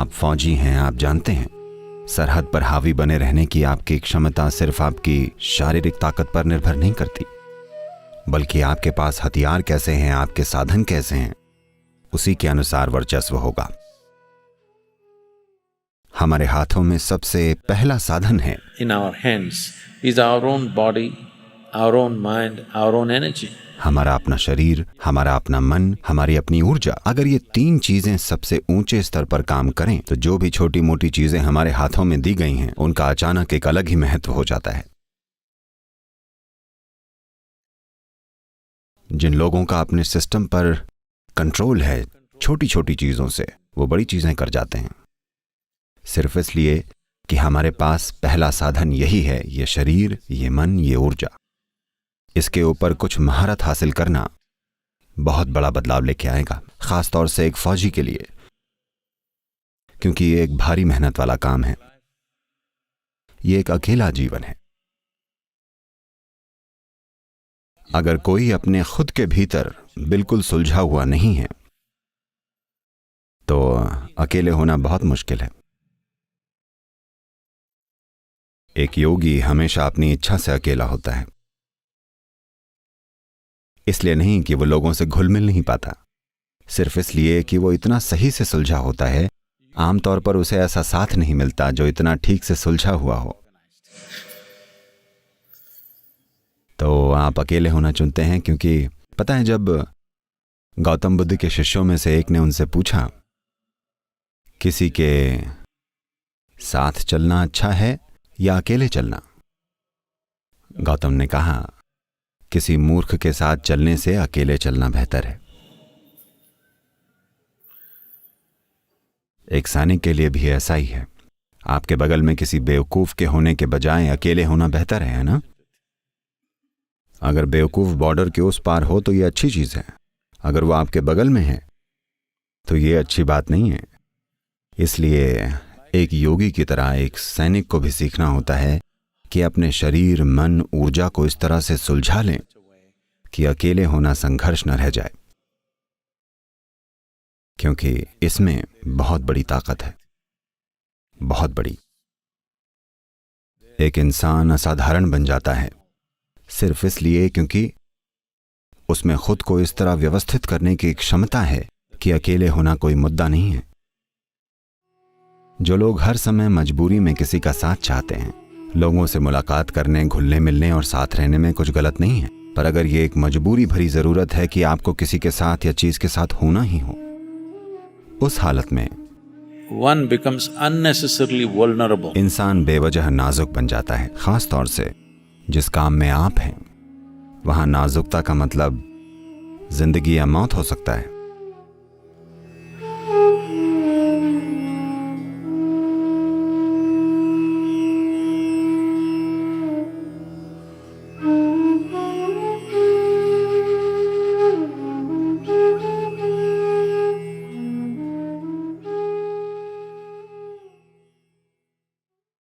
आप फौजी हैं, आप जानते हैं सरहद पर हावी बने रहने की आपकी क्षमता सिर्फ आपकी शारीरिक ताकत पर निर्भर नहीं करती, बल्कि आपके पास हथियार कैसे हैं, आपके साधन कैसे हैं, उसी के अनुसार वर्चस्व होगा। हमारे हाथों में सबसे पहला साधन है in our hands is our own body, our own mind, our own energy. हमारा अपना शरीर, हमारा अपना मन, हमारी अपनी ऊर्जा। अगर ये तीन चीजें सबसे ऊंचे स्तर पर काम करें तो जो भी छोटी मोटी चीजें हमारे हाथों में दी गई हैं उनका अचानक एक अलग ही महत्व हो जाता है। जिन लोगों का अपने सिस्टम पर कंट्रोल है छोटी छोटी चीजों से, वो बड़ी चीजें कर जाते हैं, सिर्फ इसलिए कि हमारे पास पहला साधन यही है, ये शरीर, ये मन, ये ऊर्जा। इसके ऊपर कुछ महारत हासिल करना बहुत बड़ा बदलाव लेके आएगा, खास तौर से एक फौजी के लिए, क्योंकि ये एक भारी मेहनत वाला काम है। ये एक अकेला जीवन है। अगर कोई अपने खुद के भीतर बिल्कुल सुलझा हुआ नहीं है तो अकेले होना बहुत मुश्किल है। एक योगी हमेशा अपनी इच्छा से अकेला होता है, इसलिए नहीं कि वो लोगों से घुल मिल नहीं पाता, सिर्फ इसलिए कि वो इतना सही से सुलझा होता है। आमतौर पर उसे ऐसा साथ नहीं मिलता जो इतना ठीक से सुलझा हुआ हो। तो आप अकेले होना चुनते हैं क्योंकि पता है, जब गौतम बुद्ध के शिष्यों में से एक ने उनसे पूछा किसी के साथ चलना अच्छा है या अकेले चलना, गौतम ने कहा किसी मूर्ख के साथ चलने से अकेले चलना बेहतर है। एक सैनिक के लिए भी ऐसा ही है। आपके बगल में किसी बेवकूफ के होने के बजाय अकेले होना बेहतर है ना? अगर बेवकूफ बॉर्डर के उस पार हो तो ये अच्छी चीज है, अगर वो आपके बगल में है तो ये अच्छी बात नहीं है। इसलिए एक योगी की तरह एक सैनिक को भी सीखना होता है कि अपने शरीर, मन, ऊर्जा को इस तरह से सुलझा लें कि अकेले होना संघर्ष न रह जाए, क्योंकि इसमें बहुत बड़ी ताकत है, बहुत बड़ी। एक इंसान असाधारण बन जाता है सिर्फ इसलिए क्योंकि उसमें खुद को इस तरह व्यवस्थित करने की क्षमता है कि अकेले होना कोई मुद्दा नहीं है। जो लोग हर समय मजबूरी में किसी का साथ चाहते हैं, लोगों से मुलाकात करने, घुलने मिलने और साथ रहने में कुछ गलत नहीं है, पर अगर ये एक मजबूरी भरी जरूरत है कि आपको किसी के साथ या चीज के साथ होना ही हो, उस हालत में One becomes unnecessarily vulnerable. इंसान बेवजह नाजुक बन जाता है। खास तौर से जिस काम में आप हैं, वहां नाजुकता का मतलब जिंदगी या मौत हो सकता है।